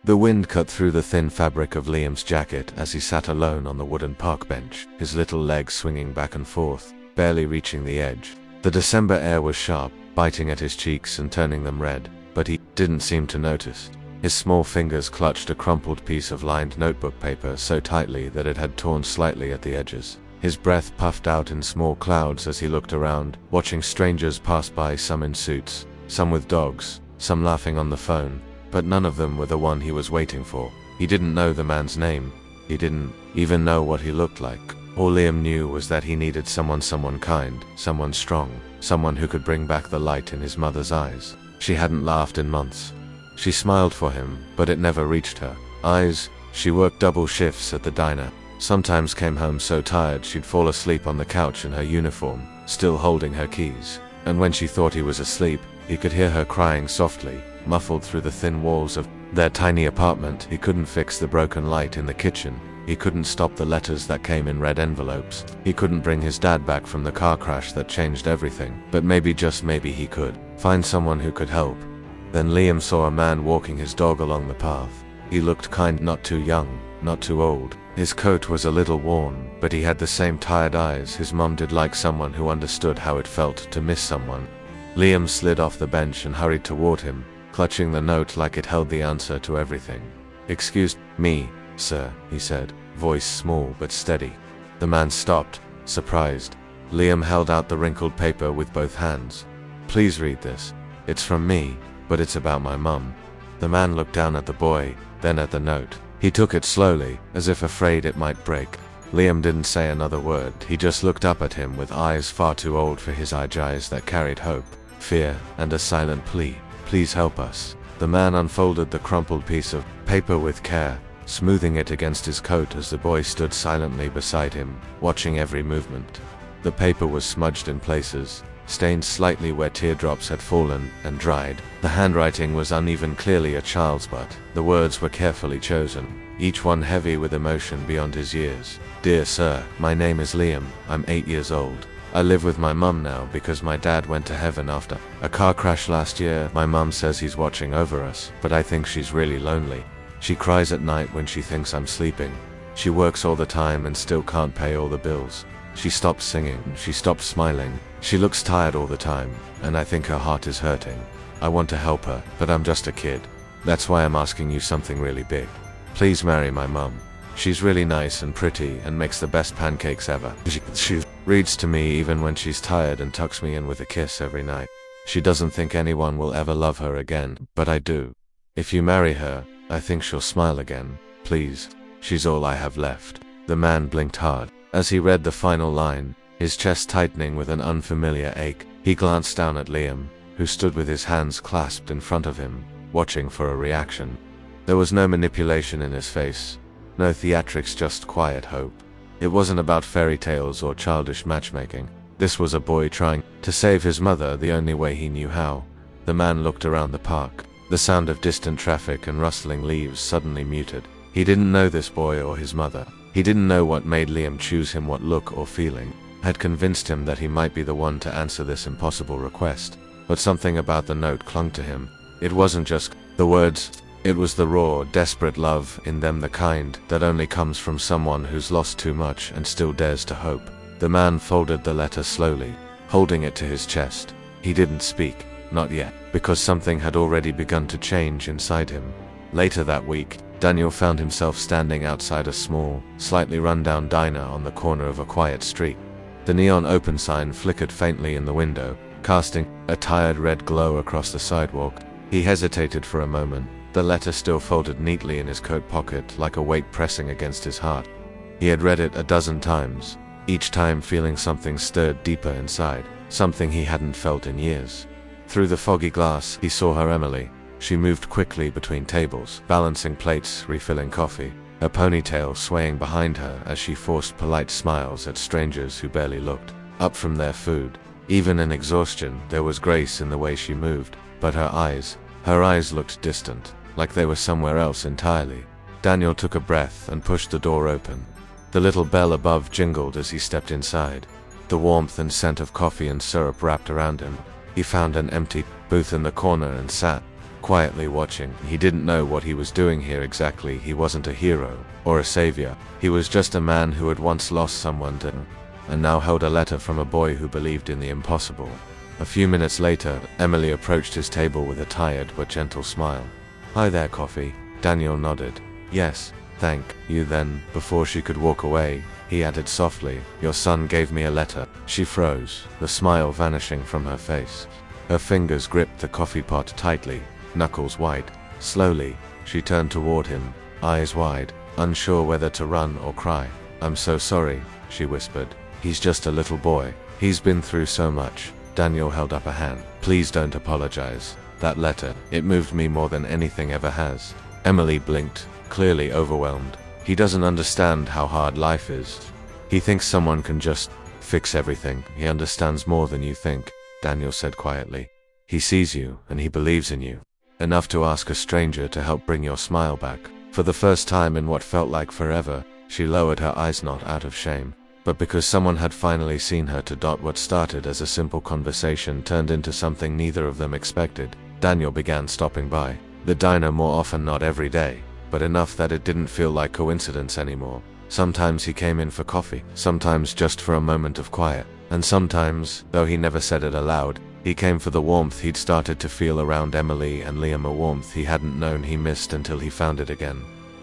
The wind cut through the thin fabric of Liam's jacket as he sat alone on the wooden park bench, his little legs swinging back and forth, barely reaching the edge. The December air was sharp, biting at his cheeks and turning them red, but he didn't seem to notice. His small fingers clutched a crumpled piece of lined notebook paper so tightly that it had torn slightly at the edges. His breath puffed out in small clouds as he looked around, watching strangers pass by, some in suits, some with dogs, some laughing on the phone, but none of them were the one he was waiting for. He didn't know the man's name. He didn't even know what he looked like. All Liam knew was that he needed someone kind, someone strong, someone who could bring back the light in his mother's eyes. She hadn't laughed in months. She smiled for him, but it never reached her eyes. She worked double shifts at the diner. Sometimes came home so tired she'd fall asleep on the couch in her uniform, still holding her keys. And when she thought he was asleep, he could hear her crying softly, muffled through the thin walls of their tiny apartment. He couldn't fix the broken light in the kitchen. He couldn't stop the letters that came in red envelopes. He couldn't bring his dad back from the car crash that changed everything. But maybe, just maybe, he could find someone who could help. Then Liam saw a man walking his dog along the path. He looked kind, not too young, not too old. His coat was a little worn, but he had the same tired eyes his mom did, like someone who understood how it felt to miss someone. Liam slid off the bench and hurried toward him, clutching the note like it held the answer to everything. "Excuse me, sir," he said, voice small but steady. The man stopped, surprised. Liam held out the wrinkled paper with both hands. "Please read this. It's from me, but it's about my mum." The man looked down at the boy, then at the note. He took it slowly, as if afraid it might break. Liam didn't say another word. He just looked up at him with eyes far too old for his eyes that carried hope, fear, and a silent plea. "Please help us." The man unfolded the crumpled piece of paper with care, smoothing it against his coat as the boy stood silently beside him, watching every movement. The paper was smudged in places, stained slightly where teardrops had fallen and dried. The handwriting was uneven, clearly a child's, but the words were carefully chosen, each one heavy with emotion beyond his years. "Dear sir, my name is Liam. I'm 8 years old. I live with my mum now because my dad went to heaven after a car crash last year. My mum says he's watching over us, but I think she's really lonely. She cries at night when she thinks I'm sleeping. She works all the time and still can't pay all the bills. She stopped singing, she stopped smiling. She looks tired all the time, and I think her heart is hurting. I want to help her, but I'm just a kid. That's why I'm asking you something really big. Please marry my mum. She's really nice and pretty and makes the best pancakes ever. She reads to me even when she's tired and tucks me in with a kiss every night. She doesn't think anyone will ever love her again, but I do. If you marry her, I think she'll smile again. Please. She's all I have left." The man blinked hard. As he read the final line, his chest tightening with an unfamiliar ache, he glanced down at Liam, who stood with his hands clasped in front of him, watching for a reaction. There was no manipulation in his face, no theatrics, just quiet hope. It wasn't about fairy tales or childish matchmaking. This was a boy trying to save his mother the only way he knew how. The man looked around the park. The sound of distant traffic and rustling leaves suddenly muted. He didn't know this boy or his mother. He didn't know what made Liam choose him, what look or feeling had convinced him that he might be the one to answer this impossible request. But something about the note clung to him. It wasn't just the words, it was the raw, desperate love in them, the kind that only comes from someone who's lost too much and still dares to hope. The man folded the letter slowly, holding it to his chest. He didn't speak, not yet, because something had already begun to change inside him. Later that week, Daniel found himself standing outside a small, slightly run-down diner on the corner of a quiet street. The neon open sign flickered faintly in the window, casting a tired red glow across the sidewalk. He hesitated for a moment, the letter still folded neatly in his coat pocket like a weight pressing against his heart. He had read it a dozen times, each time feeling something stirred deeper inside, something he hadn't felt in years. Through the foggy glass, he saw her, Emily. She moved quickly between tables, balancing plates, refilling coffee, her ponytail swaying behind her as she forced polite smiles at strangers who barely looked up from their food. Even in exhaustion, there was grace in the way she moved, but her eyes looked distant, like they were somewhere else entirely. Daniel took a breath and pushed the door open. The little bell above jingled as he stepped inside. The warmth and scent of coffee and syrup wrapped around him. He found an empty booth in the corner and sat. quietly watching. He didn't know what he was doing here exactly. He wasn't a hero or a savior. He was just a man who had once lost someone and now held a letter from a boy who believed in the impossible. A few minutes later, Emily approached his table with a tired but gentle smile. "Hi there, Coffee." Daniel nodded. "Yes, thank you." Then, before she could walk away, he added softly, "Your son gave me a letter." She froze, the smile vanishing from her face. Her fingers gripped the coffee pot tightly, knuckles white. Slowly, she turned toward him, eyes wide, unsure whether to run or cry. "I'm so sorry," she whispered. "He's just a little boy. He's been through so much." Daniel held up a hand. "Please don't apologize. That letter, it moved me more than anything ever has." Emily blinked, clearly overwhelmed. "He doesn't understand how hard life is. He thinks someone can just fix everything." "He understands more than you think," Daniel said quietly. "He sees you, and he believes in you. Enough to ask a stranger to help bring your smile back." For the first time in what felt like forever, she lowered her eyes, not out of shame, but because someone had finally seen her. What started as a simple conversation turned into something neither of them expected. Daniel began stopping by the diner more often, not every day, but enough that it didn't feel like coincidence anymore. Sometimes he came in for coffee, sometimes just for a moment of quiet, and sometimes, though he never said it aloud, he came for the warmth he'd started to feel around Emily and Liam, a warmth he hadn't known he missed until he found it again.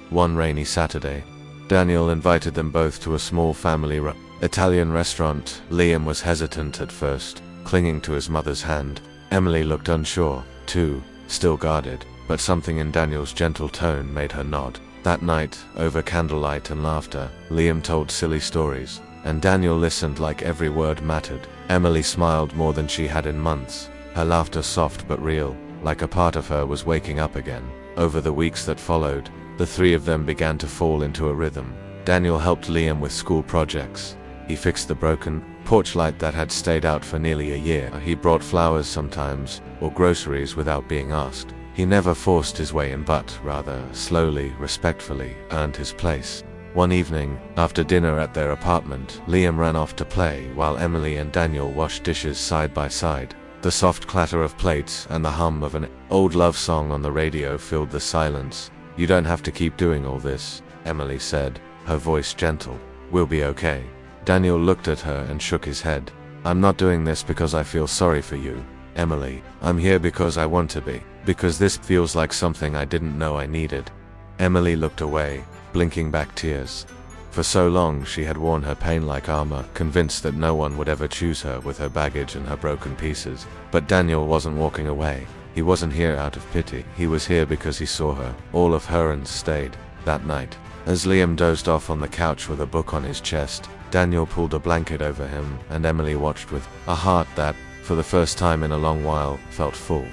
One rainy Saturday, Daniel invited them both to a small family-run Italian restaurant. Liam was hesitant at first, clinging to his mother's hand. Emily looked unsure, too, still guarded, but something in Daniel's gentle tone made her nod. That night, over candlelight and laughter, Liam told silly stories, and Daniel listened like every word mattered. Emily smiled more than she had in months, her laughter soft but real, like a part of her was waking up again. Over the weeks that followed, the three of them began to fall into a rhythm. Daniel helped Liam with school projects. He fixed the broken porch light that had stayed out for nearly a year. He brought flowers sometimes, or groceries without being asked. He never forced his way in, but rather slowly, respectfully, earned his place. One evening, after dinner at their apartment, Liam ran off to play while Emily and Daniel washed dishes side by side. The soft clatter of plates and the hum of an old love song on the radio filled the silence. "You don't have to keep doing all this," Emily said, her voice gentle. "We'll be okay." Daniel looked at her and shook his head. "I'm not doing this because I feel sorry for you, Emily. I'm here because I want to be. Because this feels like something I didn't know I needed." Emily looked away, blinking back tears. For so long she had worn her pain like armor, convinced that no one would ever choose her with her baggage and her broken pieces. But Daniel wasn't walking away. He wasn't here out of pity. He was here because he saw her, all of her, and stayed. That night, as Liam dozed off on the couch with a book on his chest, Daniel pulled a blanket over him, and Emily watched with a heart that, for the first time in a long while, felt full.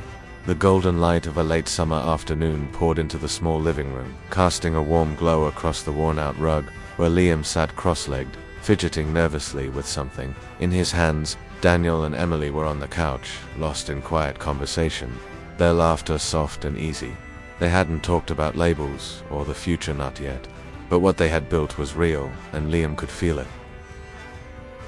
The golden light of a late summer afternoon poured into the small living room, casting a warm glow across the worn-out rug, where Liam sat cross-legged, fidgeting nervously with something in his hands. Daniel and Emily were on the couch, lost in quiet conversation, their laughter soft and easy. They hadn't talked about labels or the future, not yet, but what they had built was real, and Liam could feel it.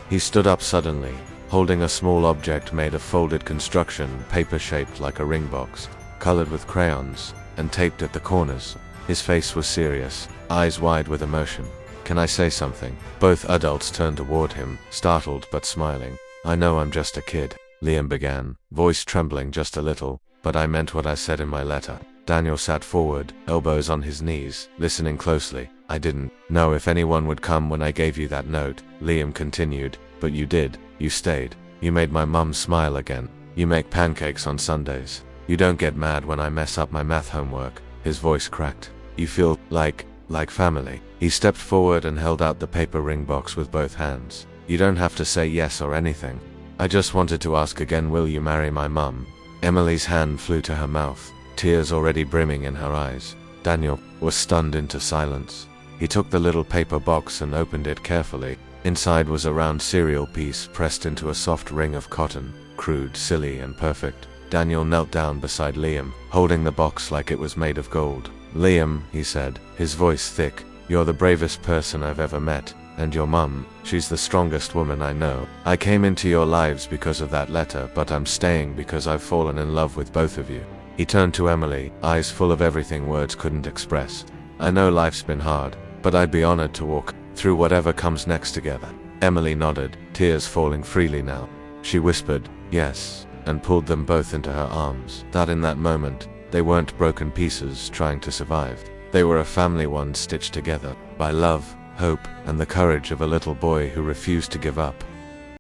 He stood up suddenly, holding a small object made of folded construction paper shaped like a ring box, colored with crayons, and taped at the corners. His face was serious, eyes wide with emotion. "Can I say something?" Both adults turned toward him, startled but smiling. "I know I'm just a kid," Liam began, voice trembling just a little, "but I meant what I said in my letter." Daniel sat forward, elbows on his knees, listening closely. "I didn't know if anyone would come when I gave you that note," Liam continued, "but you did. You stayed. You made my mum smile again. You make pancakes on Sundays. You don't get mad when I mess up my math homework." His voice cracked. "You feel like family." He stepped forward and held out the paper ring box with both hands. "You don't have to say yes or anything. I just wanted to ask again, will you marry my mum?" Emily's hand flew to her mouth, tears already brimming in her eyes. Daniel was stunned into silence. He took the little paper box and opened it carefully. Inside was a round cereal piece pressed into a soft ring of cotton, crude, silly, and perfect. Daniel knelt down beside Liam, holding the box like it was made of gold. "Liam," he said, his voice thick, "you're the bravest person I've ever met, and your mum, she's the strongest woman I know. I came into your lives because of that letter, but I'm staying because I've fallen in love with both of you." He turned to Emily, eyes full of everything words couldn't express. "I know life's been hard, but I'd be honored to walk through whatever comes next together." Emily nodded, tears falling freely now. She whispered, "Yes," and pulled them both into her arms. That in that moment, they weren't broken pieces trying to survive. They were a family one stitched together by love, hope, and the courage of a little boy who refused to give up.